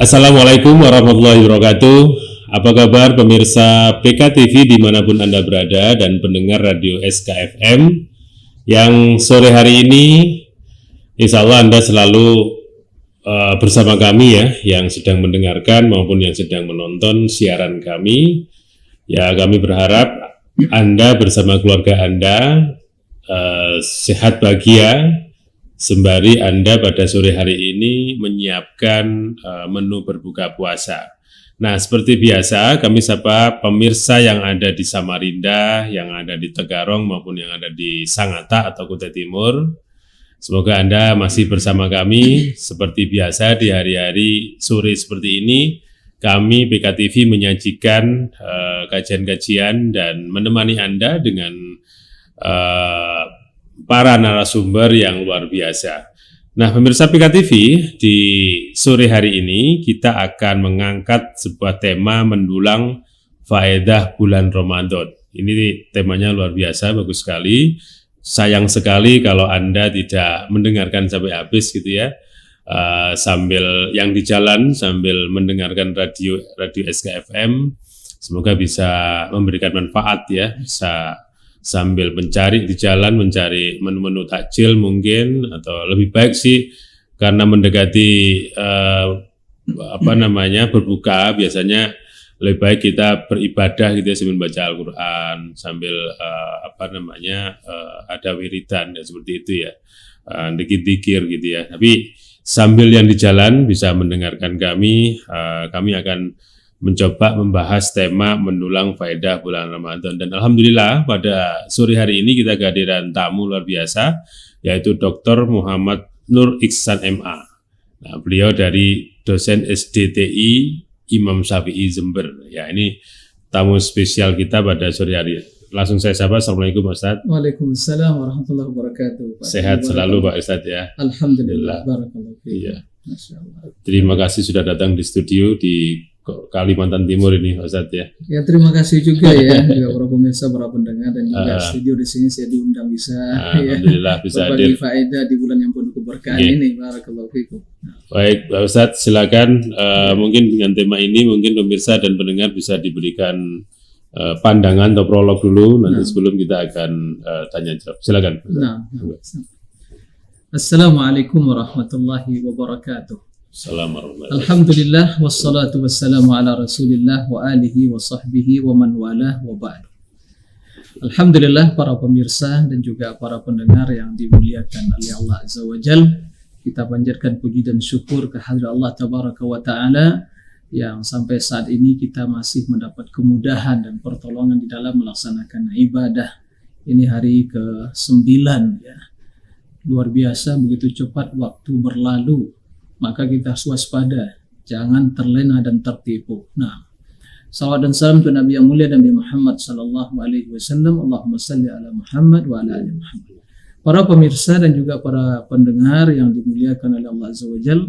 Assalamualaikum warahmatullahi wabarakatuh. Apa kabar pemirsa PKTV dimanapun Anda berada dan pendengar radio SKFM yang sore hari ini insya Allah Anda selalu bersama kami ya, yang sedang mendengarkan maupun yang sedang menonton siaran kami. Ya, kami berharap Anda bersama keluarga Anda sehat bahagia, sembari Anda pada sore hari ini menyiapkan menu berbuka puasa. Nah, seperti biasa kami sapa pemirsa yang ada di Samarinda, yang ada di Tegarong maupun yang ada di Sangatta atau Kutai Timur. Semoga Anda masih bersama kami seperti biasa di hari-hari sore seperti ini. Kami PKTV menyajikan kajian-kajian dan menemani Anda dengan para narasumber yang luar biasa. Nah, pemirsa PKTV, di sore hari ini kita akan mengangkat sebuah tema mendulang faedah bulan Ramadan. Ini temanya luar biasa, bagus sekali. Sayang sekali kalau Anda tidak mendengarkan sampai habis gitu ya. Sambil yang di jalan sambil mendengarkan radio SKFM, semoga bisa memberikan manfaat ya, bisa sambil mencari di jalan, mencari menu-menu takjil mungkin, atau lebih baik sih karena mendekati berbuka, biasanya lebih baik kita beribadah gitu ya, sambil baca Al-Quran, sambil ada wiridan ya, seperti itu ya, dikir-dikir gitu ya. Tapi sambil yang di jalan bisa mendengarkan kami akan mencoba membahas tema mendulang faedah bulan Ramadan. Dan Alhamdulillah pada sore hari ini kita kehadiran tamu luar biasa, yaitu Dr. Muhammad Nur Iksan MA. Nah, beliau dari dosen SDTI Imam Syafi'i Jember. Ya, ini tamu spesial kita pada sore hari. Langsung saya sapa. Assalamualaikum Ustaz. Waalaikumsalam warahmatullahi wabarakatuh. Sehat selalu Pak Ustaz ya. Alhamdulillah. Barakallahu fiik. Iya. Terima kasih sudah datang di studio di Kalimantan Timur ini, Ustaz ya. Ya, terima kasih juga ya juga para pemirsa, para pendengar, dan juga studio di sini saya diundang bisa Alhamdulillah bisa hadir. Berbagi faedah di bulan yang penuh keberkahan ini. Barakallahu fiikum. Baik, Pak Ustaz, silakan mungkin dengan tema ini mungkin pemirsa dan pendengar bisa diberikan pandangan atau prolog dulu, nanti sebelum kita akan tanya jawab. Silakan. Assalamualaikum warahmatullahi wabarakatuh. Assalamualaikum. Alhamdulillah wassalatu wassalamu ala Rasulillah wa alihi wa sahbihi wa man walah wa ba'd. Alhamdulillah para pemirsa dan juga para pendengar yang dimuliakan oleh Allah Azza wa Jal, kita panjatkan puji dan syukur kehadirat Allah Tabaraka wa Ta'ala yang sampai saat ini kita masih mendapat kemudahan dan pertolongan di dalam melaksanakan ibadah. Ini hari ke-9 ya. Luar biasa, begitu cepat waktu berlalu. Maka kita waspada, jangan terlena dan tertipu. Nah, salawat dan salam kepada Nabi yang mulia Nabi Muhammad sallallahu alaihi wasallam. Allahumma salli ala Muhammad wa ala ali Muhammad. Para pemirsa dan juga para pendengar yang dimuliakan oleh Allah Azza wa Jalla,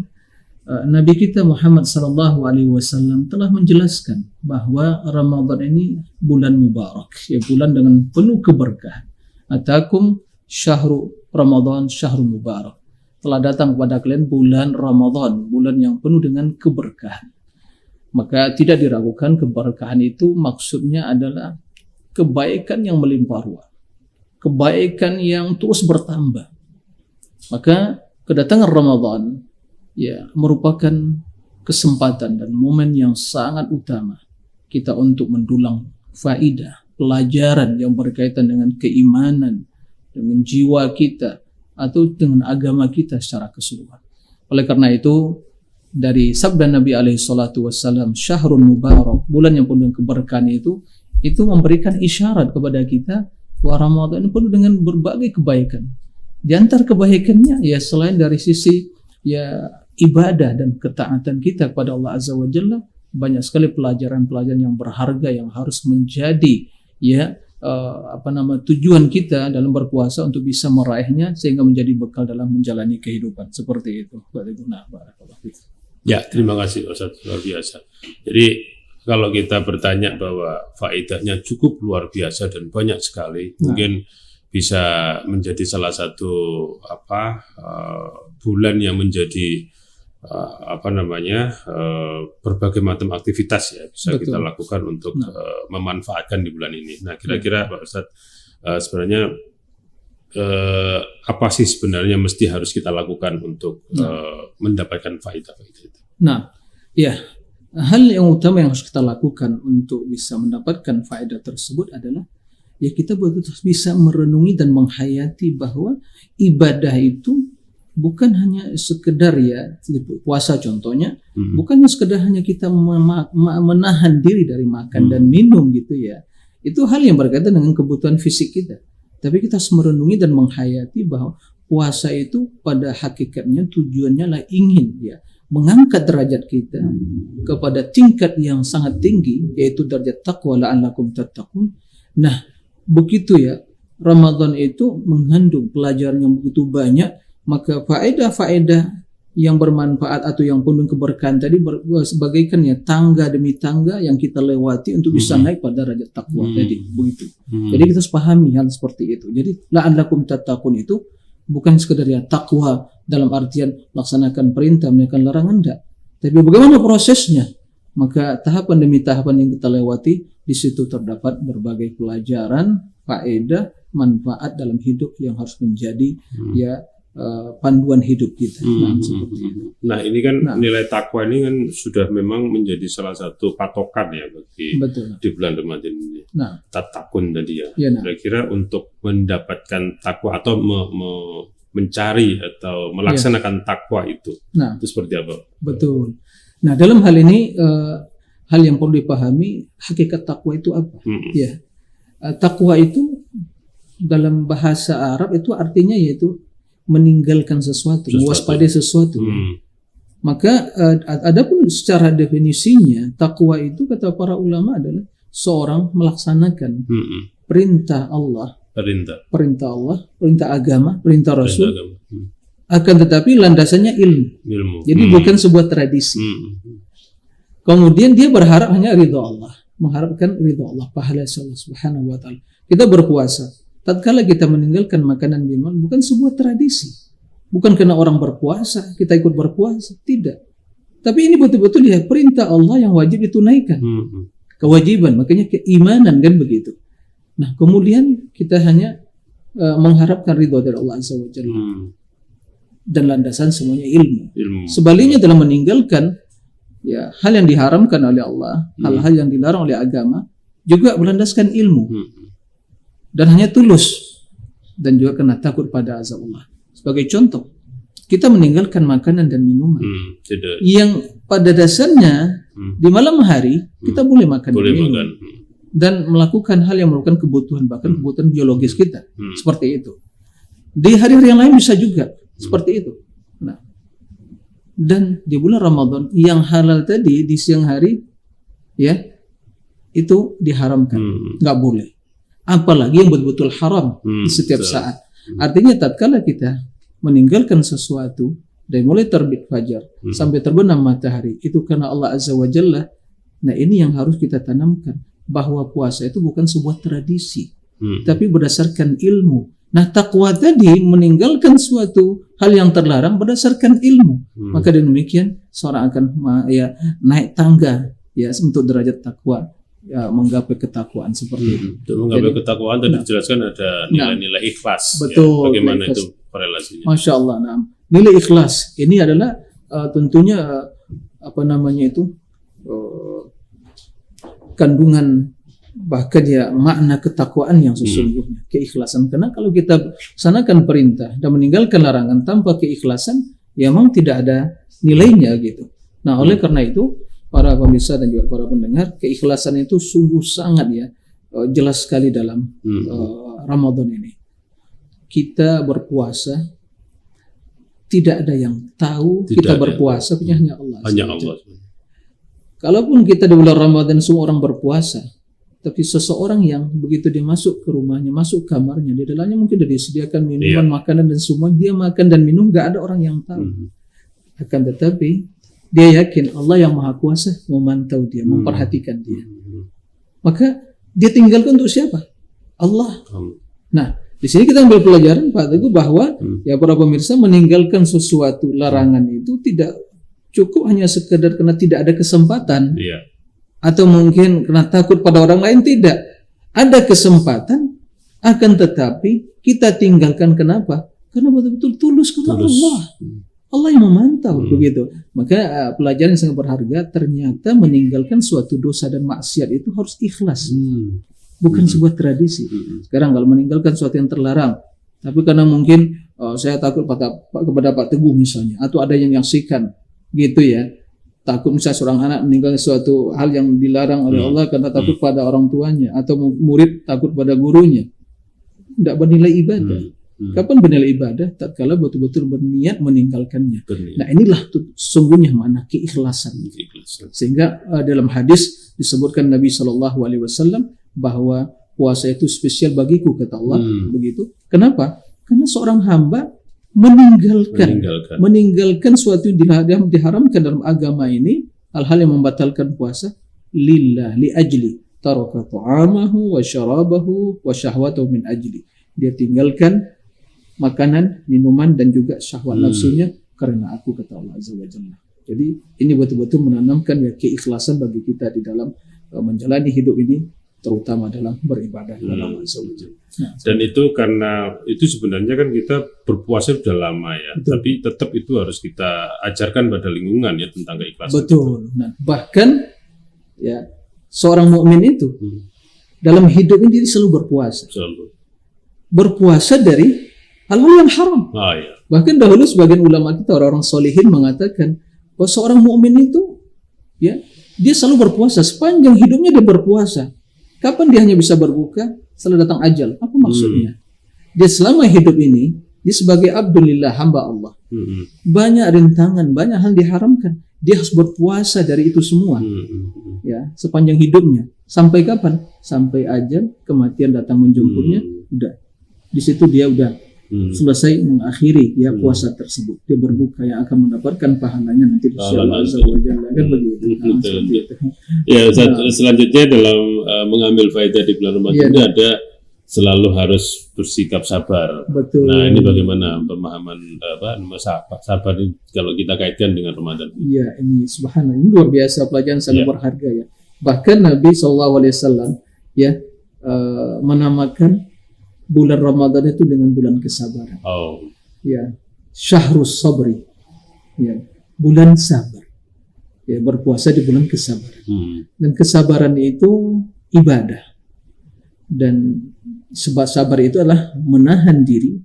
Nabi kita Muhammad sallallahu alaihi wasallam telah menjelaskan bahwa Ramadan ini bulan mubarak, ya, bulan dengan penuh keberkahan. Atakum syahru Ramadan syahru mubarak. Telah datang kepada kalian bulan Ramadan, bulan yang penuh dengan keberkahan. Maka tidak diragukan keberkahan itu maksudnya adalah kebaikan yang melimpah ruah, kebaikan yang terus bertambah. Maka kedatangan Ramadan ya merupakan kesempatan dan momen yang sangat utama kita untuk mendulang faidah, pelajaran yang berkaitan dengan keimanan, dengan jiwa kita, atau dengan agama kita secara keseluruhan. Oleh karena itu, dari sabda Nabi alaihi salatu wassalam, syahrun mubarak, bulan yang penuh keberkahan itu memberikan isyarat kepada kita bahwa Ramadan penuh dengan berbagai kebaikan. Di antara kebaikannya ya selain dari sisi ya ibadah dan ketaatan kita kepada Allah Azza wa Jalla, banyak sekali pelajaran-pelajaran yang berharga yang harus menjadi ya tujuan kita dalam berpuasa untuk bisa meraihnya sehingga menjadi bekal dalam menjalani kehidupan seperti itu. Ya, terima kasih Ustaz, luar biasa. Jadi kalau kita bertanya bahwa faedahnya cukup luar biasa dan banyak sekali, mungkin bisa menjadi salah satu bulan yang menjadi berbagai macam aktivitas ya bisa Betul. kita lakukan untuk memanfaatkan di bulan ini. Nah, kira-kira Pak Ustadz, sebenarnya apa sih sebenarnya mesti harus kita lakukan untuk mendapatkan faedah itu? Nah, ya, hal yang utama yang harus kita lakukan untuk bisa mendapatkan faedah tersebut adalah ya kita betul-betul bisa merenungi dan menghayati bahwa ibadah itu bukan hanya sekedar ya puasa contohnya, bukan sekedar hanya kita menahan diri dari makan dan minum gitu ya. Itu hal yang berkaitan dengan kebutuhan fisik kita. Tapi kita harus merenungi dan menghayati bahwa puasa itu pada hakikatnya tujuannya lah ingin ya mengangkat derajat kita kepada tingkat yang sangat tinggi, yaitu derajat taqwa la'allakum tattaqun. Nah, begitu ya, Ramadan itu mengandung pelajaran yang begitu banyak, maka faedah-faedah yang bermanfaat atau yang penuh keberkahan tadi sebagaikan ya tangga demi tangga yang kita lewati untuk bisa naik pada derajat takwa tadi, begitu. Jadi kita harus pahami hal seperti itu. Jadi la'allakum tattaqun itu bukan sekedar ya takwa dalam artian laksanakan perintah meninggalkan larangan, enggak. Tapi bagaimana prosesnya? Maka tahapan demi tahapan yang kita lewati, di situ terdapat berbagai pelajaran, faedah, manfaat dalam hidup yang harus menjadi ya panduan hidup kita. Seperti itu. Nah, ini kan nilai takwa ini kan sudah memang menjadi salah satu patokan ya bagi di bulan Ramadan ini. Tatakun tadi ya. Kira-kira untuk mendapatkan takwa atau mencari atau melaksanakan takwa itu seperti apa? Betul. Nah, dalam hal ini hal yang perlu dipahami, hakikat takwa itu apa? Ya, takwa itu dalam bahasa Arab itu artinya yaitu meninggalkan sesuatu, mewaspadai sesuatu. Maka adapun secara definisinya takwa itu kata para ulama adalah seorang melaksanakan perintah Allah, perintah Allah, perintah agama, perintah Rasul, akan tetapi landasannya ilmu. Jadi bukan sebuah tradisi. Kemudian dia berharap hanya ridha Allah, mengharapkan ridha Allah, pahala Allah Subhanahu wa taala. Kita berpuasa, tatkala kita meninggalkan makanan minuman bukan sebuah tradisi. Bukan karena orang berpuasa kita ikut berpuasa, tidak. Tapi ini betul-betul ya perintah Allah yang wajib ditunaikan. Kewajiban, makanya keimanan kan begitu. Nah, kemudian kita hanya mengharapkan ridha dari Allah Azza wa Jalla. Dan landasan semuanya ilmu. Sebaliknya dalam meninggalkan ya hal yang diharamkan oleh Allah, hal-hal yang dilarang oleh agama juga berlandaskan ilmu. Dan hanya tulus dan juga kena takut pada azab Allah. Sebagai contoh, kita meninggalkan makanan dan minuman yang pada dasarnya di malam hari kita boleh makan dan minum dan melakukan hal yang merupakan kebutuhan, bahkan kebutuhan biologis kita, seperti itu. Di hari-hari yang lain bisa juga seperti itu. Nah, dan di bulan Ramadan yang halal tadi di siang hari ya itu diharamkan, nggak boleh. Apalagi yang betul-betul haram di setiap saat. Artinya tatkala kita meninggalkan sesuatu dari mulai terbit fajar sampai terbenam matahari itu karena Allah Azza wa Jalla. Nah, ini yang harus kita tanamkan, bahwa puasa itu bukan sebuah tradisi, tapi berdasarkan ilmu. Nah, takwa tadi meninggalkan suatu hal yang terlarang berdasarkan ilmu. Maka dengan demikian seorang akan ya naik tangga ya untuk derajat takwa. Ya, menggapai ketakwaan seperti itu. Untuk menggapai ketakwaan tadi dijelaskan ada nilai-nilai ikhlas. Betul. Ya, bagaimana ikhlas. itu korelasinya? Masya Allah. Nah, nilai ikhlas ini adalah tentunya kandungan bahkan ya makna ketakwaan yang sesungguhnya, keikhlasan. Karena kalau kita laksanakan perintah dan meninggalkan larangan tanpa keikhlasan, ya memang tidak ada nilainya gitu. Nah, oleh karena itu para pemirsa dan juga para pendengar, keikhlasan itu sungguh sangat ya jelas sekali dalam Ramadan ini. Kita berpuasa, tidak ada yang tahu kita berpuasa, hanya Allah. Hanya Allah. Kalaupun kita di bulan Ramadan semua orang berpuasa, tapi seseorang yang begitu dia masuk ke rumahnya, masuk kamarnya, di dalamnya mungkin sudah disediakan minuman, makanan dan semua, dia makan dan minum, gak ada orang yang tahu. Akan tetapi dia yakin Allah yang Maha Kuasa memantau dia, memperhatikan dia. Maka dia tinggalkan untuk siapa? Allah. Nah, di sini kita ambil pelajaran Pak Teguh bahwa ya para pemirsa meninggalkan sesuatu larangan itu tidak cukup hanya sekedar karena tidak ada kesempatan, Iya. atau mungkin karena takut pada orang lain, tidak. Ada kesempatan, akan tetapi kita tinggalkan. Kenapa? Karena betul-betul tulus karena Tulus. Allah. Allah yang memantau, begitu. Maka pelajaran yang sangat berharga, ternyata meninggalkan suatu dosa dan maksiat itu harus ikhlas, bukan sebuah tradisi. Sekarang kalau meninggalkan suatu yang terlarang, tapi karena mungkin saya takut kepada Pak Teguh misalnya, atau ada yang menyaksikan, gitu ya. Takut misalnya seorang anak meninggalkan suatu hal yang dilarang oleh Allah karena takut pada orang tuanya, atau murid takut pada gurunya, tidak bernilai ibadah. Kapan bernilai ibadah? Tatkala betul-betul berniat meninggalkannya. Nah, inilah sesungguhnya makna keikhlasan. Sehingga dalam hadis disebutkan Nabi SAW bahwa puasa itu spesial bagiku, kata Allah. Begitu. Kenapa? Karena seorang hamba meninggalkan suatu yang diharamkan dalam agama ini, hal-hal yang membatalkan puasa, lillah, li ajli taraka ta'amahu wa syarabahu wa syahwatahu min ajli. Dia tinggalkan makanan, minuman, dan juga syahwat nafsunya karena aku, kata Allah Azza wa Jalla. Jadi ini betul-betul menanamkan ya keikhlasan bagi kita di dalam menjalani hidup ini, terutama dalam beribadah kepada Allah Azza wa Jalla. Nah, dan itu karena itu sebenarnya kan kita berpuasa sudah lama ya, betul. Tapi tetap itu harus kita ajarkan pada lingkungan ya tentang keikhlasan. Betul. Nah, bahkan ya seorang mukmin itu dalam hidup ini dia selalu berpuasa. Berpuasa dari hal-hal yang haram. Iya. Bahkan dahulu sebagian ulama kita, orang-orang solihin, mengatakan bahwa seorang mukmin itu ya dia selalu berpuasa, sepanjang hidupnya dia berpuasa. Kapan dia hanya bisa berbuka? Setelah datang ajal. Apa maksudnya? Dia selama hidup ini dia sebagai abdulillah, hamba Allah. Banyak rintangan, banyak hal diharamkan. Dia harus berpuasa dari itu semua. Ya, sepanjang hidupnya. Sampai kapan? Sampai ajal, kematian datang menjemputnya. Udah. Di situ dia udah selesai mengakhiri ya puasa tersebut. Dia berbuka yang akan mendapatkan pahalanya nanti di sisi Allah Azza wa Jalla. Kan begitu. Ya, selanjutnya dalam mengambil faedah di bulan Ramadan ini ada selalu harus bersikap sabar. Betul. Nah, ini bagaimana pemahaman sabar ini kalau kita kaitkan dengan Ramadan? Iya, ini subhanallah, ini luar biasa, pelajaran sangat berharga ya. Bahkan Nabi SAW ya menamakan bulan Ramadan itu dengan bulan kesabaran. Ya, syahrus sabri. Ya, bulan sabar. Ya, berpuasa di bulan kesabaran. Dan kesabaran itu ibadah. Dan sebab sabar itu adalah menahan diri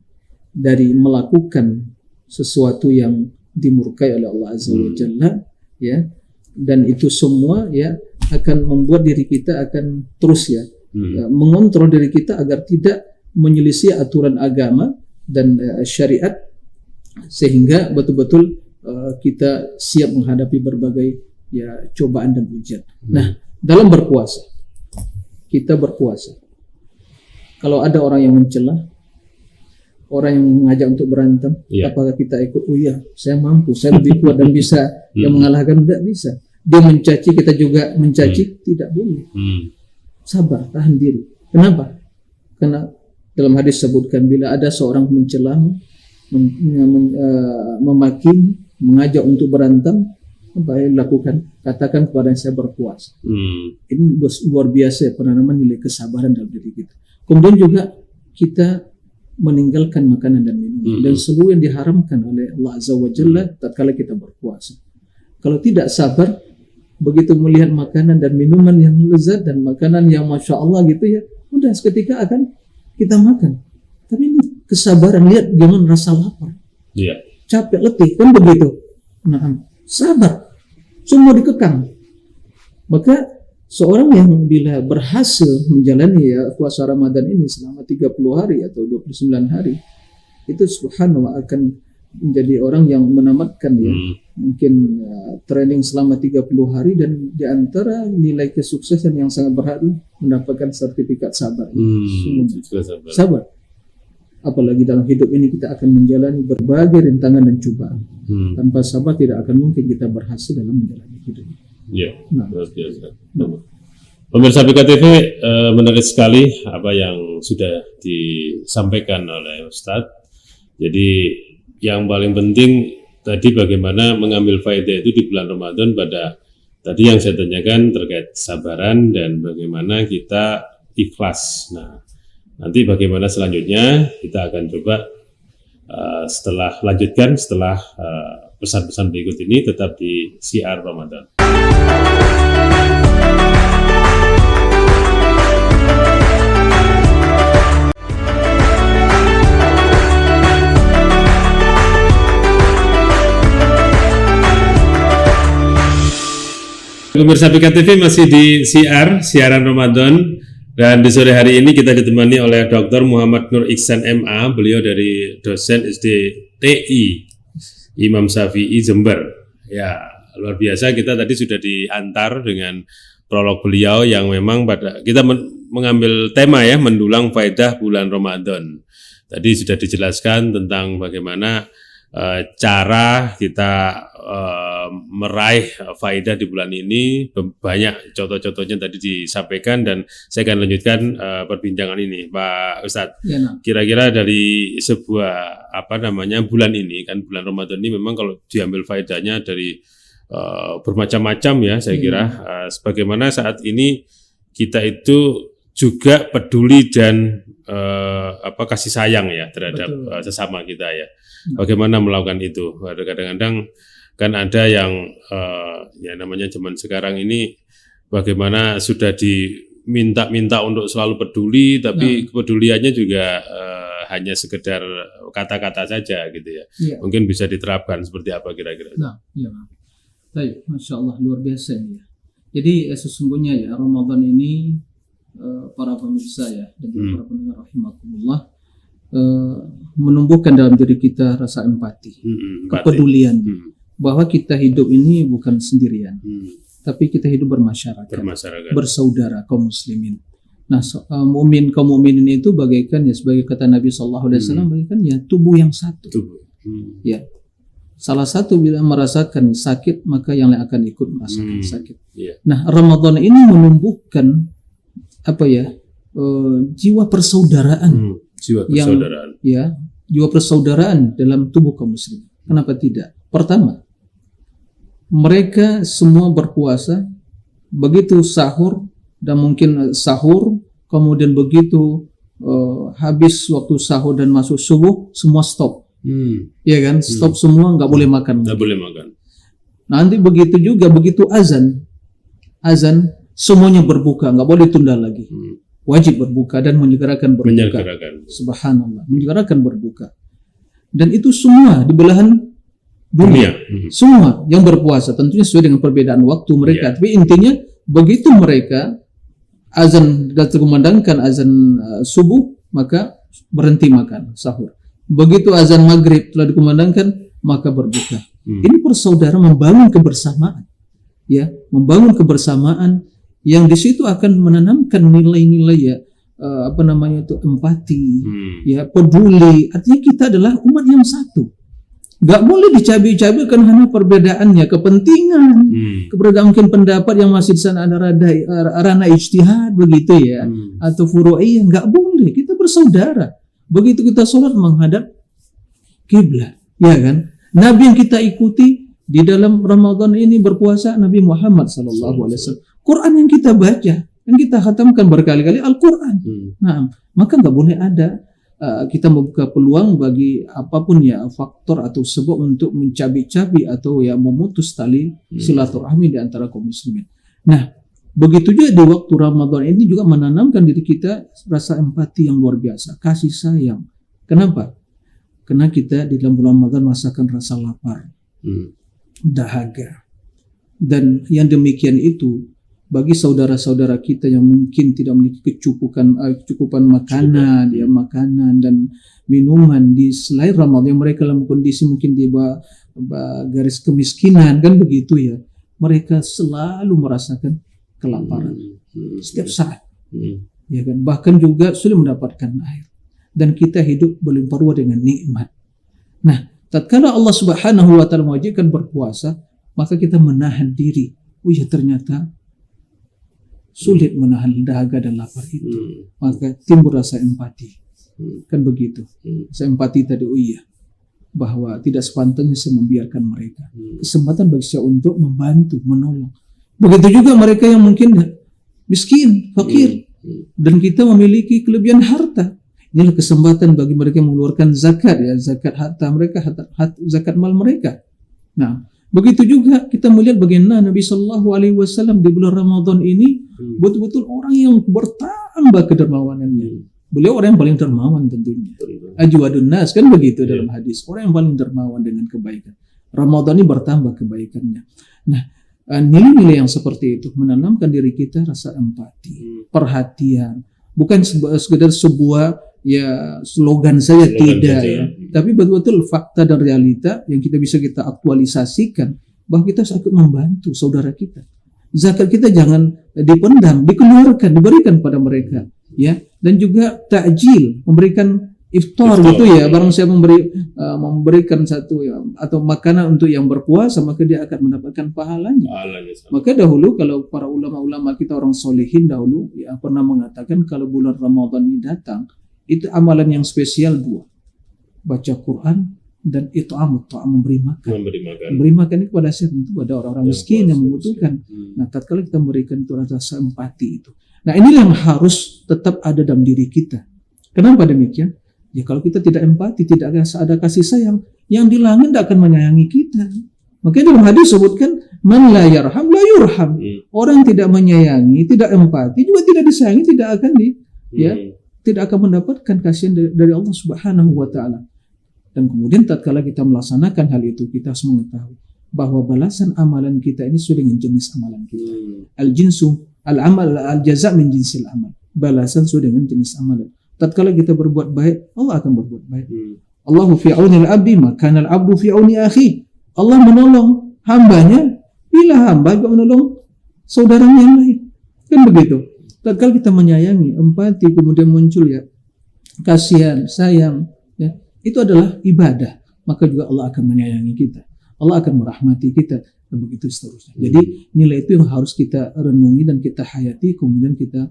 dari melakukan sesuatu yang dimurkai oleh Allah Azza wa Jalla, ya. Dan itu semua ya akan membuat diri kita akan terus mengontrol diri kita agar tidak menyelisih aturan agama dan syariat, sehingga betul-betul kita siap menghadapi berbagai cobaan dan ujian. Nah, dalam berpuasa, kita berpuasa. Kalau ada orang yang mencela, orang yang mengajak untuk berantem, apakah kita ikut? Oh iya, saya mampu, saya lebih kuat dan bisa yang mengalahkan. Tidak bisa. Dia mencaci, kita juga mencaci, tidak boleh. Sabar, tahan diri. Kenapa? Karena dalam hadis sebutkan, bila ada seorang mencelamu, memaki, mengajak untuk berantem, apa yang dilakukan? Katakan kepada saya berpuasa. Ini luar biasa penanaman nilai kesabaran dalam diri kita. Kemudian juga kita meninggalkan makanan dan minuman dan seluruh yang diharamkan oleh Allah Azza wa Jalla tatkala kita berpuasa. Kalau tidak sabar, begitu melihat makanan dan minuman yang lezat dan makanan yang masya Allah gitu ya, udah seketika akan kita makan. Tapi ini kesabaran, lihat gimana rasa lapar, capek, letih, kan begitu. Nah, sabar, semua dikekang. Maka seorang yang bila berhasil menjalani puasa Ramadan ini selama 30 hari atau 29 hari, itu subhanallah akan menjadi orang yang menamatkan mungkin training selama 30 hari, dan di antara nilai kesuksesan yang sangat berharga mendapatkan sertifikat sabar. Sabar. Apalagi dalam hidup ini kita akan menjalani berbagai rintangan dan cobaan. Tanpa sabar tidak akan mungkin kita berhasil dalam menjalani hidup. Luar biasa. Pemirsa PKTV, menarik sekali apa yang sudah disampaikan oleh Ustadz. Jadi yang paling penting tadi bagaimana mengambil faedah itu di bulan Ramadan pada tadi yang saya tanyakan terkait kesabaran dan bagaimana kita ikhlas. Nah, nanti bagaimana selanjutnya kita akan coba setelah pesan-pesan berikut ini tetap di Syiar Ramadan. Pemirsa PK TV masih di siaran Ramadan, dan di sore hari ini kita ditemani oleh Dr. Muhammad Nur Ihsan MA. Beliau dari dosen SDTI Imam Syafi'i Jember. Ya, luar biasa, kita tadi sudah diantar dengan prolog beliau yang memang kita mengambil tema ya, mendulang faedah bulan Ramadan. Tadi sudah dijelaskan tentang bagaimana cara kita meraih faedah di bulan ini. Banyak contoh-contohnya tadi disampaikan dan saya akan lanjutkan perbincangan ini, Pak Ustadz. Ya, nah. Kira-kira dari sebuah bulan ini kan, bulan Ramadan ini memang kalau diambil faedahnya dari bermacam-macam ya, saya kira sebagaimana saat ini kita itu juga peduli dan kasih sayang ya terhadap sesama kita ya. Bagaimana melakukan itu? Kadang-kadang kan ada yang ya namanya zaman sekarang ini bagaimana sudah diminta untuk selalu peduli, tapi kepeduliannya juga hanya sekedar kata-kata saja gitu ya. Mungkin bisa diterapkan seperti apa kira-kira? Nah, ya. Baik, Masya Allah, luar biasa ya. Jadi sesungguhnya ya Ramadan ini para pemirsa ya dan juga para pendengar rahimakumullah, menumbuhkan dalam diri kita rasa empati, kepedulian, bahwa kita hidup ini bukan sendirian, tapi kita hidup bermasyarakat, bersaudara kaum muslimin. Nah, kaum mukminin itu bagaikan ya, sebagai kata Nabi SAW, bagaikan ya tubuh yang satu. Ya, salah satu bila merasakan sakit maka yang lain akan ikut merasakan sakit. Nah, Ramadan ini menumbuhkan jiwa persaudaraan. Jiwa persaudaraan dalam tubuh kaum muslim. Kenapa tidak? Pertama, mereka semua berpuasa, begitu sahur dan mungkin sahur, kemudian begitu habis waktu sahur dan masuk subuh, semua stop. Ya kan? Stop semua, nggak boleh makan. Nggak boleh makan. Nanti begitu juga, begitu azan semuanya berbuka, nggak boleh tunda lagi. Wajib berbuka dan menyegerakan berbuka. Subhanallah, menyegerakan berbuka. Dan itu semua di belahan dunia. Semua yang berpuasa, tentunya sesuai dengan perbedaan waktu mereka. Tapi intinya begitu mereka azan dan terkumandangkan azan subuh, maka berhenti makan sahur. Begitu azan maghrib telah dikumandangkan, maka berbuka. Ini persaudaraan, membangun kebersamaan, ya, membangun kebersamaan yang di situ akan menanamkan nilai-nilai ya empati, ya, peduli. Artinya kita adalah umat yang satu. Gak boleh dicabai-cabai hanya perbedaannya, kepentingan, keberadaan mungkin pendapat yang masih di sana ada ranah ijtihad begitu ya, atau furu'iyah. Gak boleh, kita bersaudara. Begitu kita sholat menghadap kiblat, ya kan? Nabi yang kita ikuti di dalam Ramadan ini berpuasa Nabi Muhammad SAW. Quran yang kita baca, yang kita khatamkan berkali-kali Al-Quran. Nah, maka nggak boleh ada kita membuka peluang bagi apapun ya faktor atau sebab untuk mencabi-cabi atau ya memutus tali silaturahmi di antara kaum muslimin. Nah, begitu juga di waktu Ramadan ini juga menanamkan diri kita rasa empati yang luar biasa, kasih sayang. Kenapa? Karena kita di dalam bulan Ramadan merasakan rasa lapar, dahaga, dan yang demikian itu bagi saudara-saudara kita yang mungkin tidak memiliki kecukupan makanan, ya, makanan dan minuman di selain Ramadan, yang mereka dalam kondisi mungkin di bawah garis kemiskinan, kan begitu ya, mereka selalu merasakan kelaparan setiap saat, ya kan, bahkan juga sulit mendapatkan air, dan kita hidup berlimpah ruah dengan nikmat. Nah, tatkala Allah Subhanahu wa taala mewajibkan berpuasa, maka kita menahan diri. Oh ya, ternyata sulit menahan dahaga dan lapar itu. Maka timbul rasa empati. Kan begitu. Rasa empati tadi, oh iya, bahwa tidak sepantasnya saya membiarkan mereka. Kesempatan bagi saya untuk membantu, menolong. Begitu juga mereka yang mungkin miskin, fakir, dan kita memiliki kelebihan harta. Inilah kesempatan bagi mereka yang mengeluarkan zakat, ya, zakat harta mereka, zakat mal mereka. Nah, begitu juga kita melihat bagaimana Nabi Shallallahu Alaihi Wasallam di bulan Ramadan ini betul-betul orang yang bertambah kedermawanannya. Beliau orang yang paling dermawan tentunya. Ajwadun nas, kan begitu dalam hadis. Orang yang paling dermawan dengan kebaikan. Ramadan ini bertambah kebaikannya. Nah, nilai-nilai yang seperti itu menanamkan diri kita rasa empati, perhatian. Bukan sekedar sebuah ya slogan saja, tidak ya. Tapi betul-betul fakta dan realita yang kita bisa kita aktualisasikan bahwa kita harus ikut membantu saudara kita. Zakat kita jangan dipendam, dikeluarkan, diberikan pada mereka, ya. Dan juga takjil, memberikan iftar gitu ya. Barang saya memberikan satu ya, atau makanan untuk yang berpuasa, maka dia akan mendapatkan pahalanya. Maka dahulu kalau para ulama-ulama kita orang solehin dahulu ya pernah mengatakan kalau bulan Ramadan ini datang, itu amalan yang spesial dua. Baca Quran dan it'amut ta'am, memberi makan. Memberi makan ini kepada siapa? Tentu pada orang-orang miskin yang membutuhkan. Nah, tatkala kita memberikan itu rasa empati itu. Nah, inilah yang harus tetap ada dalam diri kita. Kenapa demikian? Ya kalau kita tidak empati, tidak ada kasih sayang, yang di langit tidak akan menyayangi kita. Makanya dalam hadis sebutkan man la yarham la yurham. Orang tidak menyayangi, tidak empati, juga tidak disayangi, tidak akan tidak akan mendapatkan kasihan dari Allah Subhanahu wa taala. Dan kemudian tatkala kita melaksanakan hal itu, kita harus mengetahui bahwa balasan amalan kita ini sesuai dengan jenis amalan kita. Al-amal al-jaza' min jinsil amal. Balasan sesuai dengan jenis amalan. Tatkala kita berbuat baik, Allah akan berbuat baik. Allahu fi auni al-abdi, maka al-abdu fi auni akhi. Allah menolong hambanya bila hamba juga menolong saudaranya yang lain. Kan begitu. Tatkala kita menyayangi, empati, kemudian muncul ya kasihan, sayang, ya, itu adalah ibadah. Maka juga Allah akan menyayangi kita. Allah akan merahmati kita. Dan begitu seterusnya. Jadi nilai itu yang harus kita renungi dan kita hayati, kemudian kita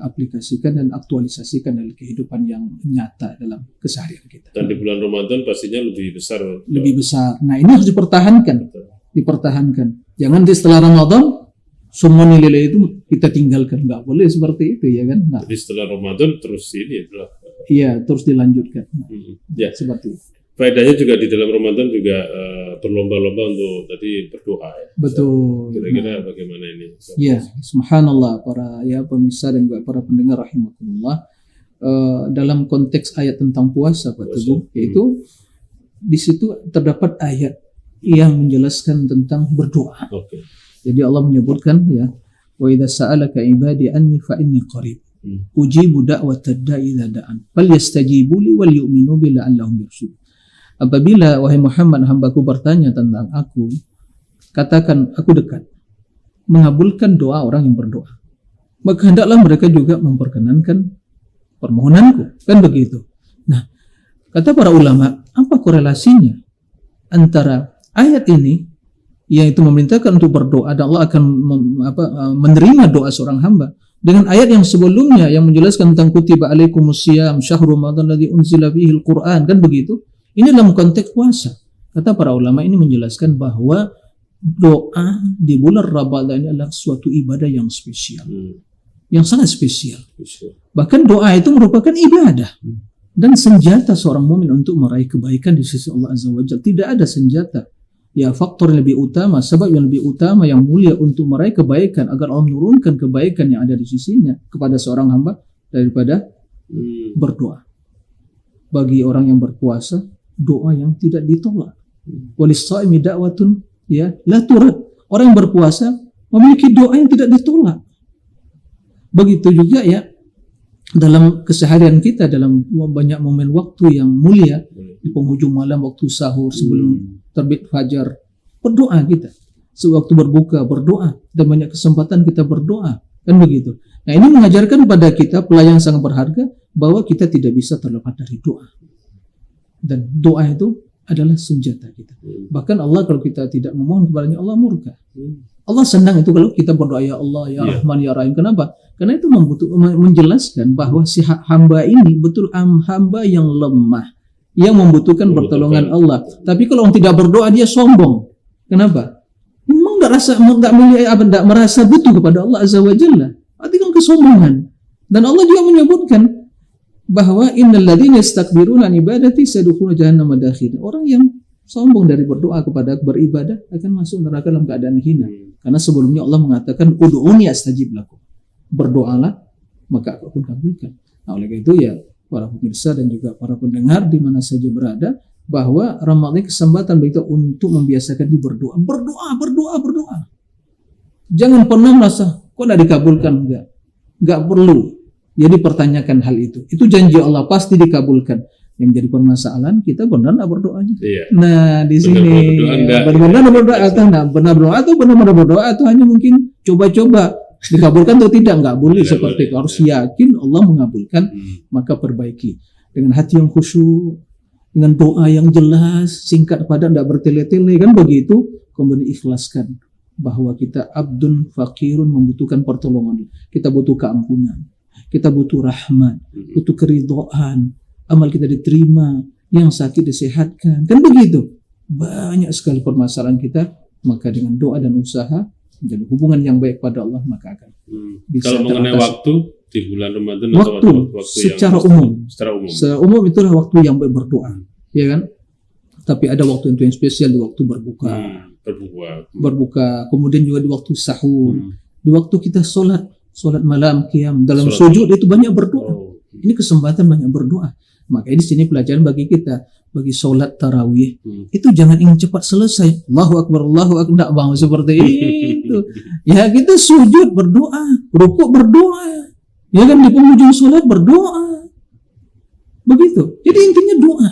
aplikasikan dan aktualisasikan dalam kehidupan yang nyata dalam keseharian kita. Dan di bulan Ramadan pastinya lebih besar. Lebih besar. Nah, ini harus dipertahankan. Dipertahankan. Jangan setelah Ramadan semua nilai itu kita tinggalkan. Nggak boleh seperti itu, ya kan? Nah, jadi setelah Ramadan terus ini adalah. Iya, terus dilanjutkan. Ya. Seperti itu. Faedahnya juga di dalam Ramadan juga berlomba-lomba untuk tadi berdoa ya. Betul. Kira-kira bagaimana ini? Ya, subhanallah para pemirsa dan juga para pendengar rahimakumullah. Dalam konteks ayat tentang puasa Pak Teguh, yaitu di situ terdapat ayat yang menjelaskan tentang berdoa. Okay. Jadi Allah menyebutkan ya, wa idza sa'alaka ibadi anni fa inni qarib. Ujibu da'watad da'i idza da'an. Falyastajibu li wal yu'minu bi la'allahum yarshudun. Apabila wahai Muhammad hambaku bertanya tentang aku, katakan aku dekat, mengabulkan doa orang yang berdoa. Maka hendaklah mereka juga memperkenankan permohonanku, kan begitu. Nah, kata para ulama, apa korelasinya antara ayat ini yaitu memerintahkan untuk berdoa dan Allah akan menerima doa seorang hamba dengan ayat yang sebelumnya yang menjelaskan tentang kutiba alaikumusiyam syahrul ramadan alladzi unzila fihi al-Qur'an, kan begitu. Ini dalam konteks puasa. Kata para ulama ini menjelaskan bahwa doa di bulan Ramadan ini adalah suatu ibadah yang spesial. Yang sangat spesial. Bahkan doa itu merupakan ibadah. Dan senjata seorang mukmin untuk meraih kebaikan di sisi Allah Azza wa Jalla. Tidak ada senjata. Ya, faktor yang lebih utama, sebab yang lebih utama, yang mulia untuk meraih kebaikan agar Allah menurunkan kebaikan yang ada di sisinya kepada seorang hamba daripada berdoa. Bagi orang yang berpuasa, doa yang tidak ditolak. Walis-shaimi da'watun ya la turad. Orang yang berpuasa memiliki doa yang tidak ditolak. Begitu juga ya dalam keseharian kita, dalam banyak momen waktu yang mulia, di penghujung malam, waktu sahur, sebelum terbit fajar, berdoa kita. Sewaktu berbuka berdoa, dan banyak kesempatan kita berdoa, kan begitu. Nah, ini mengajarkan pada kita pelayan sangat berharga bahwa kita tidak bisa terlepas dari doa. Dan doa itu adalah senjata kita. Bahkan Allah kalau kita tidak memohon kepadanya, Allah murka. Allah senang itu kalau kita berdoa ya Allah, ya Rahman, ya Rahim. Kenapa? Karena itu menjelaskan bahwa si hamba ini betul hamba yang lemah, yang membutuhkan pertolongan Allah. Tapi kalau orang tidak berdoa dia sombong. Kenapa? Memang enggak merasa butuh kepada Allah Azza wa Jalla. Arti kan kesombongan. Dan Allah juga menyebutkan bahwa innal ladzina yastakbiruna an ibadati sayadkhuluna jahannama dakhil. Orang yang sombong dari berdoa kepada beribadah akan masuk neraka dalam keadaan hina. Karena sebelumnya Allah mengatakan ud'uni astajib lakum. Berdoalah maka aku akan kabulkan. Nah, oleh itu ya para pemirsa dan juga para pendengar di mana saja berada, bahwa Ramadan kesempatan bagi kita untuk membiasakan diri berdoa. Berdoa. Jangan pernah merasa kok tidak dikabulkan, enggak perlu. Jadi pertanyakan hal itu. Itu janji Allah pasti dikabulkan. Yang menjadi permasalahan kita benar enggak berdoanya. Iya. Nah, di sini benar-benar berdoa atau benar-benar berdoa atau hanya mungkin coba-coba dikabulkan atau tidak, enggak boleh seperti itu. Harus yakin Allah mengabulkan, maka perbaiki dengan hati yang khusyuk, dengan doa yang jelas, singkat padat, tidak bertele-tele, kan begitu. Kemudian ikhlaskan bahwa kita abdun fakirun, membutuhkan pertolongan. Kita butuh keampunan, kita butuh rahmat, butuh keridhaan, amal kita diterima, yang sakit disehatkan, kan begitu. Banyak sekali permasalahan kita, maka dengan doa dan usaha menjadi hubungan yang baik pada Allah, maka akan bisa. Kalau mengenai waktu di bulan Ramadan waktu secara umum. Secara umum itulah waktu yang baik berdoa, ya kan? Tapi ada waktu yang spesial di waktu berbuka. Berbuka, kemudian juga di waktu sahur, di waktu kita sholat malam, qiyam, dalam sujud itu banyak berdoa. Ini kesempatan banyak berdoa. Makanya di sini pelajaran bagi kita, bagi sholat tarawih itu jangan ingin cepat selesai. Allahu Akbar, enggak bang seperti itu. Ya kita sujud berdoa, rukuk berdoa, ya kan, di penghujung sholat berdoa. Begitu. Jadi intinya doa.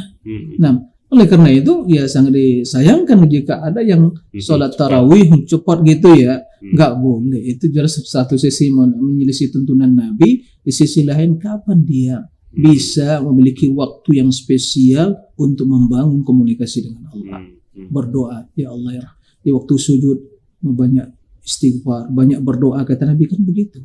Nah, oleh karena itu ya sangat disayangkan jika ada yang sholat tarawih cepat gitu ya. Enggak boleh. Itu jelas satu sisi menyelisih tuntunan Nabi. Di sisi lain kapan dia bisa memiliki waktu yang spesial untuk membangun komunikasi dengan Allah. Berdoa, ya Allah ya. Di waktu sujud banyak istighfar, banyak berdoa, kata Nabi kan begitu.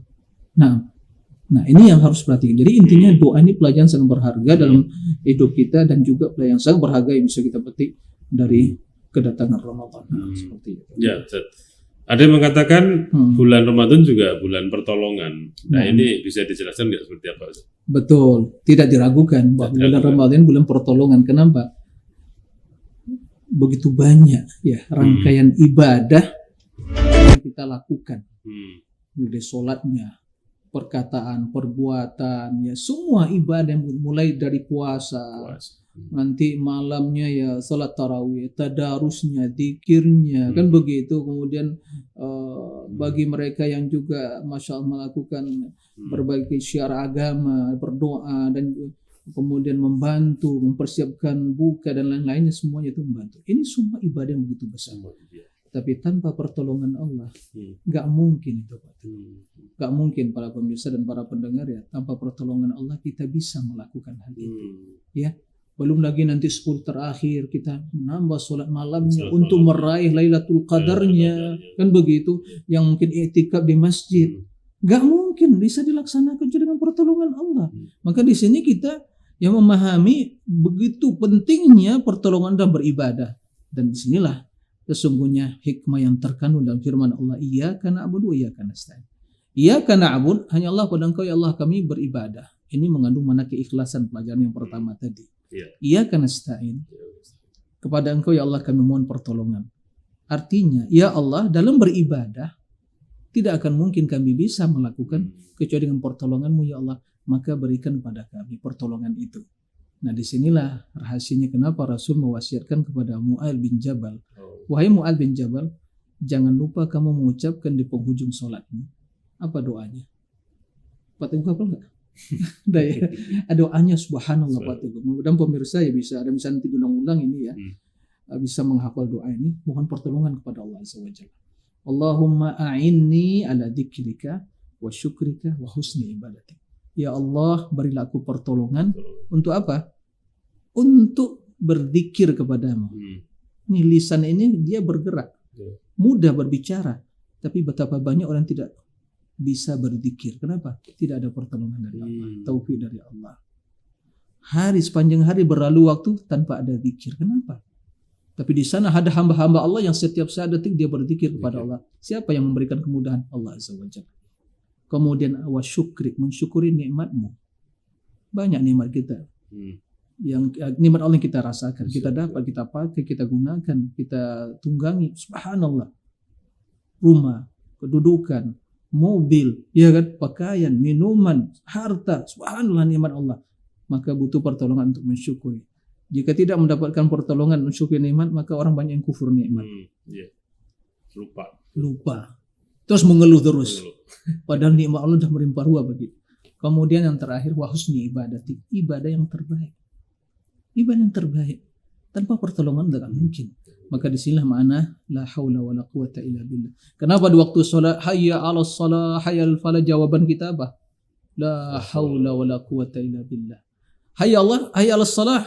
Nah ini yang harus perhatikan. Jadi intinya doa ini pelajaran sangat berharga dalam hidup kita dan juga pelajaran sangat berharga yang bisa kita petik dari kedatangan Ramadan. Seperti itu. Ya, ada yang mengatakan bulan Ramadan juga bulan pertolongan. Nah, ini bisa dijelaskan nggak seperti apa? Betul, tidak diragukan bahwa bulan Ramadan bulan pertolongan. Kenapa? Begitu banyak ya rangkaian ibadah yang kita lakukan. Mulai sholatnya, perkataan, perbuatan, ya semua ibadah mulai dari puasa. Nanti malamnya ya salat tarawih, tadarusnya, zikirnya, kan begitu. Kemudian bagi mereka yang juga masya Allah melakukan berbagai syiar agama, berdoa dan kemudian membantu, mempersiapkan buka dan lain-lainnya, semuanya itu membantu. Ini semua ibadah yang begitu besar. Tapi tanpa pertolongan Allah, nggak mungkin itu, Pak. Nggak mungkin para pemirsa dan para pendengar ya. Tanpa pertolongan Allah kita bisa melakukan hal itu. Ya. Belum lagi nanti 10 terakhir kita menambah sholat malamnya untuk meraih Lailatul Qadarnya, kan begitu. Yang mungkin i'tikaf di masjid, nggak mungkin bisa dilaksanakan dengan pertolongan Allah. Maka di sini kita yang memahami begitu pentingnya pertolongan dalam beribadah. Dan disinilah sesungguhnya hikmah yang terkandung dalam firman Allah, iyyaka na'budu wa iyyaka nasta'in. Iyyaka na'budu, hanya Allah pada Engkau ya Allah kami beribadah. Ini mengandung makna keikhlasan, pelajaran yang pertama tadi. Iyyaka nasta'in, kepada Engkau ya Allah kami mohon pertolongan. Artinya, ya Allah, dalam beribadah tidak akan mungkin kami bisa melakukan kecuali dengan pertolongan-Mu ya Allah, maka berikan pada kami pertolongan itu. Nah, disinilah rahasianya kenapa Rasul mewasiatkan kepada Mu'adz bin Jabal, wahai Mu'adz bin Jabal, jangan lupa kamu mengucapkan di penghujung sholatmu apa doanya? Pak Teguh hafal nggak? Ada doanya subhanallah Pak Teguh. Mudah-mudahan pemirsa ya bisa nanti diulang-ulang ini ya, bisa menghafal doa ini. Mohon pertolongan kepada Allah Azza wa Jalla. Allahumma a'inni ala dzikrika wa syukrika wa husni ibadatik. Ya Allah, berilah aku pertolongan untuk apa? Untuk berzikir kepadamu. Ini lisan ini dia bergerak, mudah berbicara, tapi betapa banyak orang tidak bisa berzikir. Kenapa? Tidak ada pertolongan dari Allah, taufik dari Allah. sepanjang hari berlalu waktu tanpa ada zikir. Kenapa? Tapi di sana ada hamba-hamba Allah yang setiap saat detik dia berzikir kepada Allah. Siapa yang memberikan kemudahan? Allah Azza wa Jalla. Kemudian wasyukri, mensyukuri nikmatmu. Banyak nikmat kita. Yang nikmat Allah yang kita rasakan, kita dapat, kita pakai, kita gunakan, kita tunggangi. Subhanallah. Rumah, kedudukan, mobil, ya kan, pakaian, minuman, harta. Subhanallah nikmat Allah. Maka butuh pertolongan untuk mensyukuri. Jika tidak mendapatkan pertolongan mensyukuri nikmat, maka orang banyak yang kufur nikmat. Lupa. Terus mengeluh terus. Padahal nikmat Allah sudah melimpah ruah begitu. Kemudian yang terakhir, wa husni ibadati, ibadah yang terbaik. Ibadah yang terbaik. Tanpa pertolongan tidak mungkin. Maka disinilah makna la haula wala quwata illa billah. Kenapa di waktu salat hayya 'alas shalah, hayya 'alal falah, jawaban kita apa? La haula wala quwata illa billah. Hayya 'alas shalah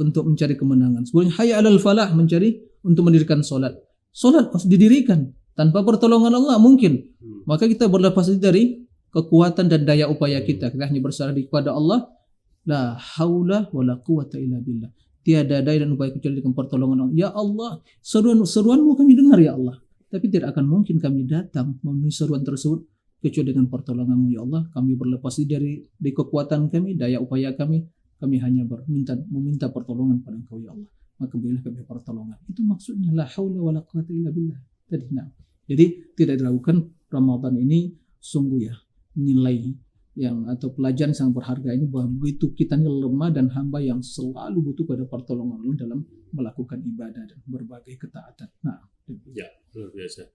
untuk mencari kemenangan. Sebelumnya hayya 'alal falah, mencari untuk mendirikan salat. Salat harus didirikan. Tanpa pertolongan Allah mungkin. Maka kita berlepas dari kekuatan dan daya upaya kita. Kita hanya bersandar kepada Allah. La haula wala quwata illa billah. Tiada daya dan upaya kecuali dengan pertolongan Allah. Ya Allah, seruanmu kami dengar ya Allah. Tapi tidak akan mungkin kami datang memenuhi seruan tersebut kecuali dengan pertolonganmu ya Allah. Kami berlepas dari kekuatan kami, daya upaya kami. Kami hanya meminta pertolongan pada Engkau ya Allah. Maka berilah kami pertolongan. Itu maksudnya la haula wala quwata illa billah. Jadi tidak diragukan Ramadan ini sungguh ya nilai yang atau pelajaran sangat berharga ini bahwa begitu kita ini lemah dan hamba yang selalu butuh pada pertolongan Allah dalam melakukan ibadah dan berbagai ketaatan. Ya, luar biasa.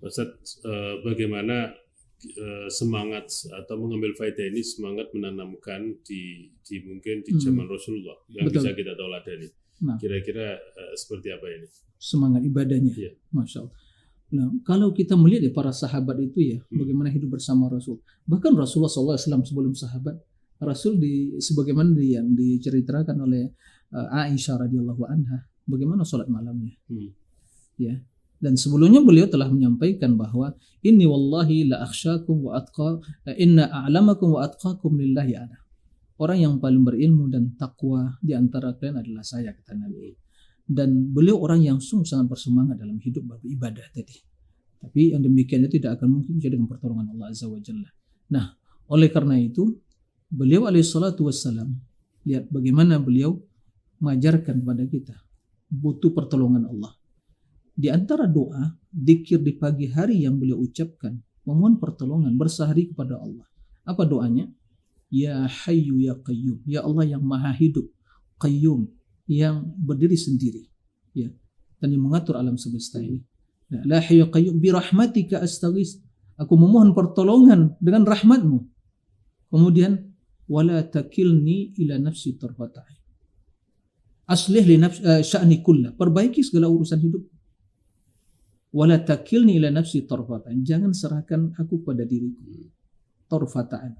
Ustaz, bagaimana semangat atau mengambil faedah ini, semangat menanamkan di mungkin di zaman Rasulullah yang Betul. bisa kita tauladani. Kira-kira seperti apa ini? Semangat ibadahnya, Masya Allah. Nah, kalau kita melihat ya para sahabat itu ya, bagaimana hidup bersama Rasul. Bahkan Rasulullah SAW sebelum sahabat, Rasul sebagaimana yang diceritakan oleh Aisyah radhiyallahu anha, bagaimana sholat malamnya. Ya. Dan sebelumnya beliau telah menyampaikan bahwa inni wallahi la akhsyakum wa inna a'lamakum wa atqakum lillahi ana. Orang yang paling berilmu dan takwa di antara kalian adalah saya, kata Nabi. Dan beliau orang yang sungguh sangat bersemangat dalam hidup beribadah tadi. Tapi yang demikian itu tidak akan mungkin dengan pertolongan Allah Azza wa Jalla. Nah, oleh karena itu beliau alaihi salatu wassalam, lihat bagaimana beliau mengajarkan kepada kita butuh pertolongan Allah. Di antara doa, zikir di pagi hari yang beliau ucapkan, memohon pertolongan, bersahari kepada Allah. Apa doanya? Ya Hayyu ya Qayyum, ya Allah yang Maha Hidup, Qayyum, yang berdiri sendiri, ya, dan yang mengatur alam semesta ini. La Hayyu Qayyum bi rahmatika astaghits, aku memohon pertolongan dengan rahmatmu. Kemudian wala takilni ila nafsi tarfata ain, aslih li nafsi sya'ni kullah, perbaiki segala urusan hidup. Wala takilni ila nafsi tarfata ain, jangan serahkan aku pada diriku. Tarfata ain,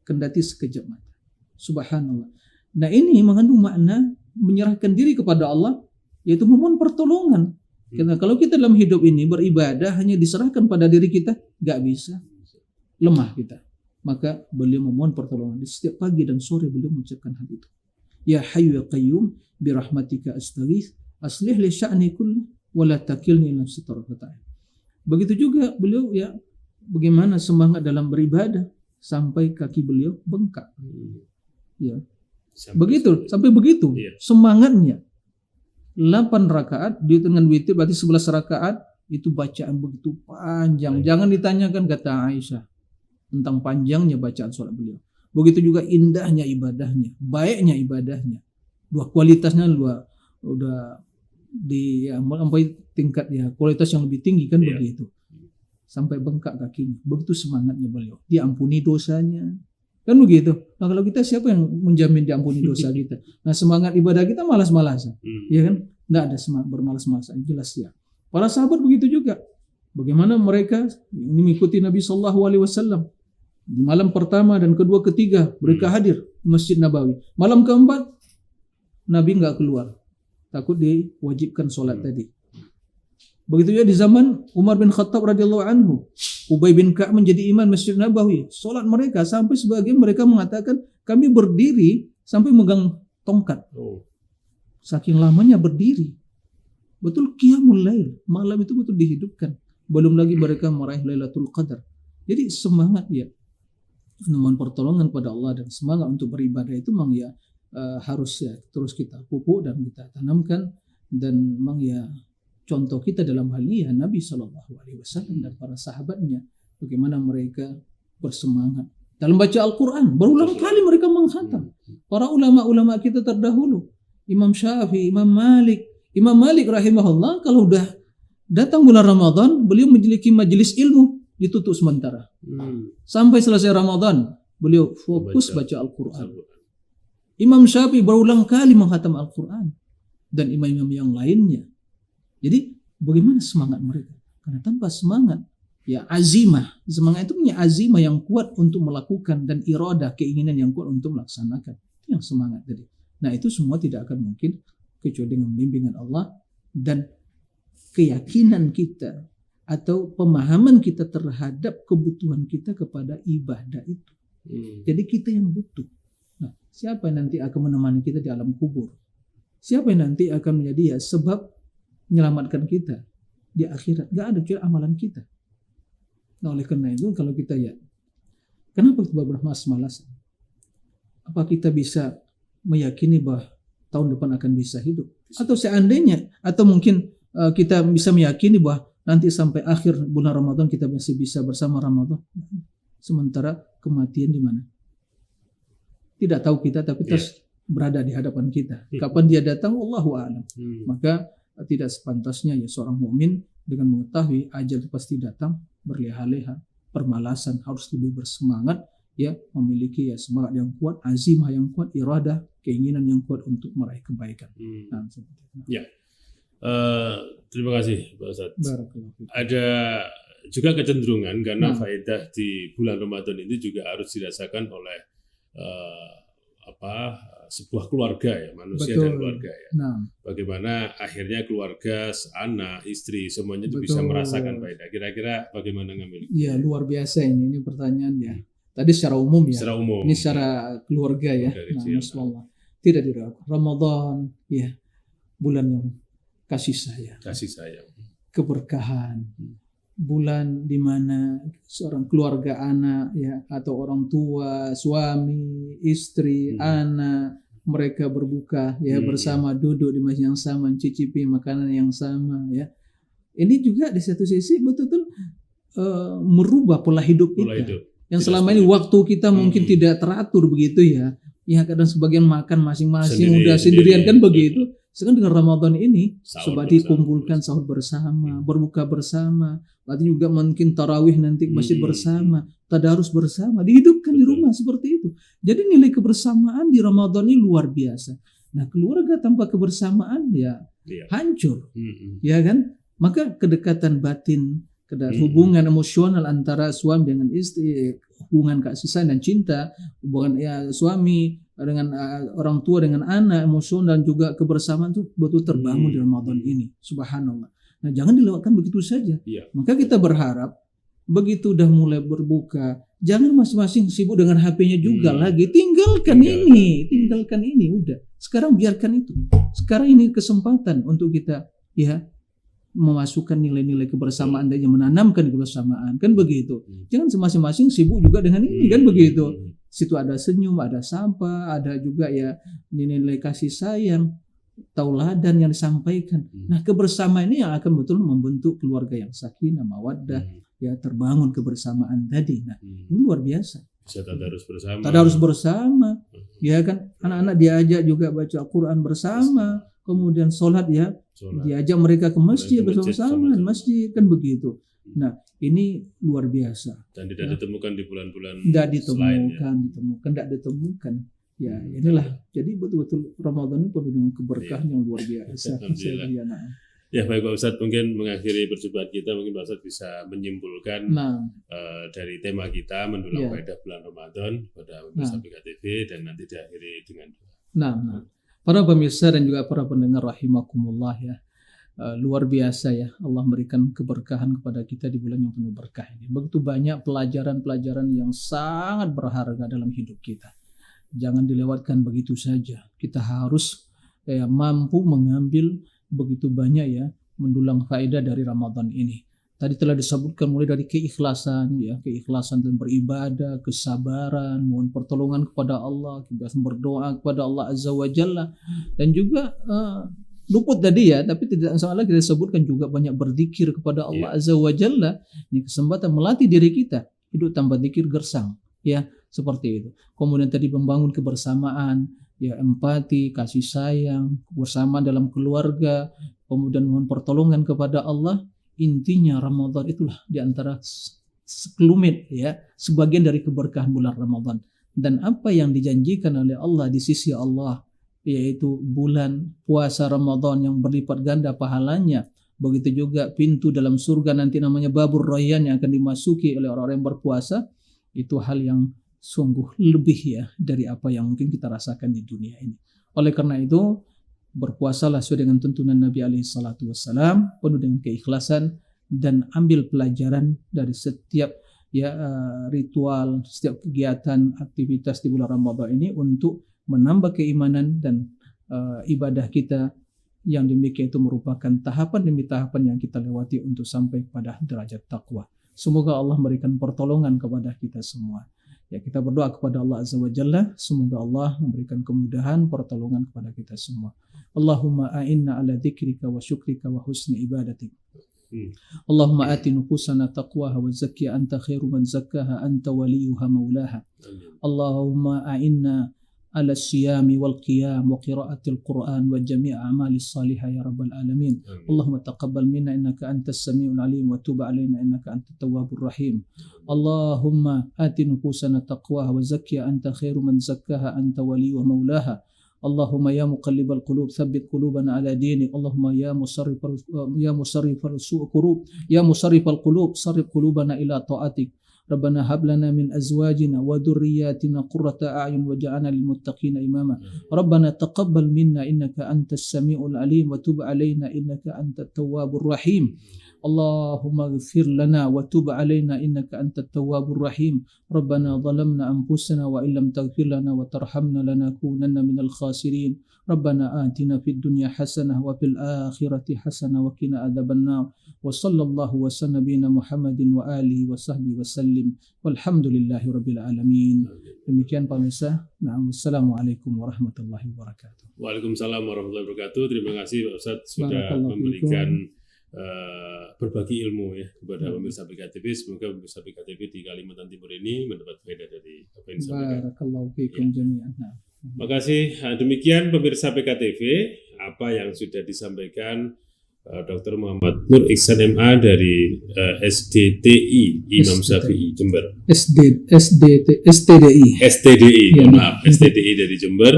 kendati sekejap mata. Subhanallah. Nah, ini mengandung makna menyerahkan diri kepada Allah, yaitu memohon pertolongan. Karena kalau kita dalam hidup ini beribadah hanya diserahkan pada diri kita, gak bisa, lemah kita. Maka beliau memohon pertolongan. Di setiap pagi dan sore beliau mengucapkan hal itu. Ya Hayyu ya Qayyum bi rahmatika astaghits aslih li sya'ni kulli wa la takilni ila nafsi tarfata ain. Begitu juga beliau ya bagaimana semangat dalam beribadah sampai kaki beliau bengkak. Ya. Sampai begitu semangatnya. 8 rakaat dengan witir berarti 11 rakaat, itu bacaan begitu panjang. Jangan ditanyakan, kata Aisyah, tentang panjangnya bacaan sholat beliau. Begitu juga indahnya ibadahnya, baiknya ibadahnya. Dua kualitasnya udah sampai tingkat ya kualitas yang lebih tinggi kan begitu. Sampai bengkak kakinya. Begitu semangatnya beliau. Diampuni dosanya. Kan begitu. Nah, kalau kita siapa yang menjamin diampuni dosa kita? Nah, semangat ibadah kita malas-malasan. Ya kan? Tidak ada semangat bermalas-malasan. Jelas ya. Para sahabat begitu juga. Bagaimana mereka ini mengikuti Nabi SAW. Di malam pertama dan kedua, ketiga mereka hadir di Masjid Nabawi. Malam keempat Nabi nggak keluar. Takut diwajibkan sholat tadi. Begitu juga di zaman Umar bin Khattab radhiyallahu anhu. Ubay bin Ka'ab menjadi imam Masjid Nabawi. Salat mereka sampai sebagian mereka mengatakan Kami berdiri sampai megang tongkat. Saking lamanya berdiri. Betul qiyamul lail, malam itu betul dihidupkan. Belum lagi mereka meraih Lailatul Qadar. Jadi semangat ya memohon pertolongan pada Allah dan semangat untuk beribadah itu memang ya harus ya terus kita pupuk dan kita tanamkan. Dan memang ya contoh kita dalam hal ini ya Nabi SAW dan para sahabatnya, bagaimana mereka bersemangat dalam baca Al-Quran. Berulang kali mereka mengkhatam. Para ulama-ulama kita terdahulu, Imam Syafi'i, Imam Malik rahimahullah, kalau udah datang bulan Ramadan, beliau memiliki majelis ilmu, ditutup sementara. Sampai selesai Ramadan, beliau fokus baca Al-Quran. Imam Syafi'i berulang kali mengkhatam Al-Quran. Dan imam-imam yang lainnya. Jadi bagaimana semangat mereka? Karena tanpa semangat, ya azimah. Semangat itu punya azimah yang kuat untuk melakukan dan iradah, keinginan yang kuat untuk melaksanakan. Itu yang semangat tadi. Nah itu semua tidak akan mungkin kecuali dengan bimbingan Allah dan keyakinan kita atau pemahaman kita terhadap kebutuhan kita kepada ibadah itu. Jadi kita yang butuh. Nah, siapa yang nanti akan menemani kita di alam kubur? Siapa yang nanti akan menjadi ya sebab menyelamatkan kita di akhirat? Gak ada kecuali amalan kita. Nah oleh karena itu kalau kita ya, kenapa kita bermalas-malasan? Apa kita bisa meyakini bahwa tahun depan akan bisa hidup? Atau seandainya, atau mungkin kita bisa meyakini bahwa nanti sampai akhir bulan Ramadan kita masih bisa bersama Ramadan. Sementara kematian di mana? Tidak tahu kita, tapi terus berada di hadapan kita. Kapan dia datang, Allahu a'lam. Maka tidak sepantasnya ya seorang mukmin dengan mengetahui ajal itu pasti datang, berleha-leha, permalasan, harus lebih bersemangat, ya memiliki ya semangat yang kuat, azimah yang kuat, iradah, keinginan yang kuat untuk meraih kebaikan. Nah, ya. Terima kasih Pak Ustadz. Ada juga kecenderungan karena faedah di bulan Ramadan itu juga harus dirasakan oleh sebuah keluarga ya, manusia. Betul. Dan keluarga ya. Bagaimana akhirnya keluarga, anak, istri semuanya itu bisa merasakan faedah. Kira-kira bagaimana ngambil? Ya luar biasa ini pertanyaan ya. Tadi secara umum ya. Secara umum. Ini secara keluarga ya. Masya tidak dirasa. Ramadan ya bulan yang kasih sayang, keberkahan. Bulan di mana seorang keluarga anak ya atau orang tua, suami, istri, anak mereka berbuka ya bersama, duduk di masjid yang sama, mencicipi makanan yang sama ya. Ini juga di satu sisi betul-betul merubah pola hidup kita. Yang selama ini waktu kita mungkin tidak teratur begitu ya. Ya kadang sebagian makan masing-masing udah sendirian kan begitu. Sekarang dengan Ramadan ini coba dikumpulkan sahur bersama, berbuka bersama, berarti juga mungkin tarawih nanti masjid bersama, tadarus bersama, dihidupkan di rumah seperti itu. Jadi nilai kebersamaan di Ramadan ini luar biasa. Nah keluarga tanpa kebersamaan ya hancur, ya kan? Maka kedekatan batin, hubungan emosional antara suami dengan istri, hubungan kasih sayang dan cinta, hubungan ya suami dengan orang tua dengan anak, emosional dan juga kebersamaan itu betul terbangun di Ramadan ini. Subhanallah. Nah, jangan dilewatkan begitu saja. Maka kita berharap begitu udah mulai berbuka, jangan masing-masing sibuk dengan HP-nya juga lagi. Tinggalkan ini udah. Sekarang biarkan itu. Sekarang ini kesempatan untuk kita ya memasukkan nilai-nilai kebersamaan dan menanamkan kebersamaan kan begitu. Jangan masing-masing sibuk juga dengan ini kan begitu. Situ ada senyum, ada sapa, ada juga ya nilai-nilai kasih sayang, tauladan yang disampaikan. Nah kebersamaan ini yang akan betul membentuk keluarga yang sakinah, mawaddah, ya terbangun kebersamaan tadi. Nah ini luar biasa. Bisa tadarus bersama, ya kan anak-anak diajak juga baca Al-Quran bersama, kemudian sholat ya, diajak mereka ke masjid bersama-sama, masjid kan begitu. Nah ini luar biasa. Dan tidak ditemukan di bulan-bulan tidak ditemukan. Ya inilah. Jadi betul-betul Ramadan ini penuh dengan keberkahan yang luar biasa. Ya baik Pak Ustadz, mungkin mengakhiri perjumpaan kita, mungkin Pak Ustadz bisa menyimpulkan dari tema kita mendulang faedah bulan Ramadan pada pemirsa PKTV dan nanti diakhiri dengan para pemirsa dan juga para pendengar rahimakumullah ya. Luar biasa ya Allah memberikan keberkahan kepada kita di bulan yang penuh berkah ini. Begitu banyak pelajaran-pelajaran yang sangat berharga dalam hidup kita. jangan dilewatkan begitu saja. Kita harus mampu mengambil begitu banyak ya mendulang faedah dari Ramadan ini. Tadi telah disebutkan mulai dari keikhlasan ya, keikhlasan dan beribadah, kesabaran, mohon pertolongan kepada Allah, kebiasaan berdoa kepada Allah Azza wa Jalla, dan juga luput tadi ya, tapi tidak salah kita sebutkan juga banyak berzikir kepada Allah Azza wa Jalla. Ini kesempatan melatih diri kita hidup tanpa zikir gersang ya, seperti itu. Kemudian tadi membangun kebersamaan ya, empati, kasih sayang, kebersamaan dalam keluarga, kemudian mohon pertolongan kepada Allah. Intinya Ramadan itulah diantara sekelumit ya, sebagian dari keberkahan bulan Ramadan. Dan apa yang dijanjikan oleh Allah di sisi Allah, yaitu bulan puasa Ramadan yang berlipat ganda pahalanya. Begitu juga pintu dalam surga nanti namanya Babur Rayyan yang akan dimasuki oleh orang-orang yang berpuasa. Itu hal yang sungguh lebih ya dari apa yang mungkin kita rasakan di dunia ini. Oleh karena itu, berpuasalah sesuai dengan tuntunan Nabi SAW, penuh dengan keikhlasan, dan ambil pelajaran dari setiap ritual, setiap kegiatan, aktivitas di bulan Ramadan ini untuk menambah keimanan dan ibadah kita, yang demikian itu merupakan tahapan demi tahapan yang kita lewati untuk sampai pada derajat takwa. Semoga Allah memberikan pertolongan kepada kita semua. Ya, kita berdoa kepada Allah Azza wa Jalla, semoga Allah memberikan kemudahan, pertolongan kepada kita semua. Allahumma a'inna ala dzikrika wa syukrika wa husni ibadatik. Allahumma ati nufusana taqwaha wa zakkiha anta khairu man zakkaha anta waliyuha maulaha. Allahumma a'inna على الصيام والقيام وقراءة القرآن وجميع أعمال الصالحة يا رب العالمين. اللهم تقبل منا إنك أنت السميع العليم وتب علينا إنك أنت التواب الرحيم. اللهم آت نفوسنا تقواها وزكها أنت خير من زكاها أنت ولي ومولاها. اللهم يا مقلب القلوب ثبت قلوبنا على دينك. اللهم يا مصرف القلوب صرف قلوبنا إلى طاعتك. ربنا هب لنا من أزواجنا وذرياتنا قرة أعين وجعلنا للمتقين إماما. ربنا تقبل منا إنك أنت السميع العليم وتب علينا إنك أنت التواب الرحيم. اللهم اغفر لنا وتب علينا إنك أنت التواب الرحيم. ربنا ظلمنا أنفسنا وإن لم تغفر لنا وترحمنا لنكونن من الخاسرين. ربنا آتنا في الدنيا حسنة وفي الآخرة حسنة وقنا عذاب النار. وصلى الله وسلم بنا محمد وآله وصحبه وسلم والحمد لله رب العالمين. Demikian pemirsa. Wassalamualaikum warahmatullahi wabarakatuh. Waalaikumsalam warahmatullahi wabarakatuh. Terima kasih Pak Ustadz sudah memberikan berbagi ilmu ya kepada pemirsa PKTV. Semoga pemirsa PKTV di Kalimantan Timur ini mendapat faedah dari apa yang disampaikan. Barakallahu fiikum jami'an. Makasih. Demikian pemirsa PKTV apa yang sudah disampaikan Dr. Muhammad Nur Ihsan MA dari SDTI Imam Syafi'i Jember. STDI, maaf, STDI dari Jember,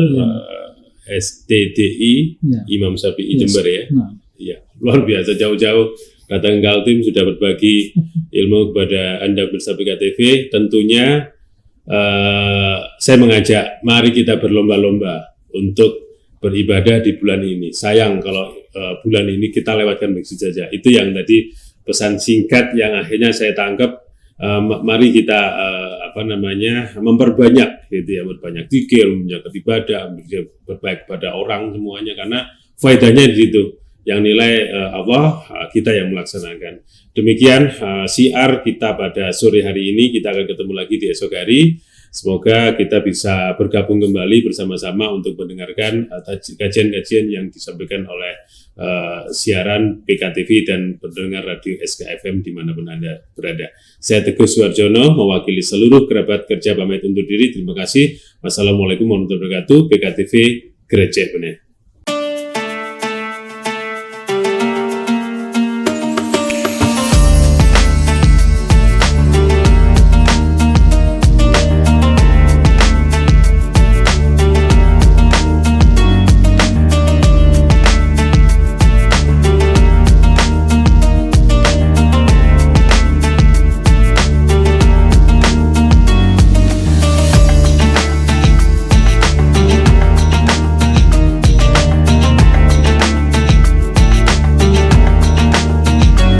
STDI Imam Syafi'i Jember ya. Ya, luar biasa jauh-jauh datang ke Kaltim sudah berbagi ilmu kepada Anda pemirsa PKTV. Tentunya saya mengajak mari kita berlomba-lomba untuk beribadah di bulan ini. Sayang kalau bulan ini kita lewatkan begitu saja. Itu yang tadi pesan singkat yang akhirnya saya tangkap. Mari kita memperbanyak gitu ya, memperbanyak zikir, memperbanyak ibadah, berbaik kepada orang semuanya karena faedahnya di situ. Yang nilai Allah, kita yang melaksanakan. Demikian syiar kita pada sore hari ini. Kita akan ketemu lagi di esok hari. Semoga kita bisa bergabung kembali bersama-sama untuk mendengarkan kajian-kajian yang disampaikan oleh siaran PKTV dan pendengar radio SKFM dimanapun Anda berada. Saya Teguh Suwarjono, mewakili seluruh kerabat kerja pamit undur diri. Terima kasih. Wassalamualaikum warahmatullahi wabarakatuh. PKTV Gereja Benih.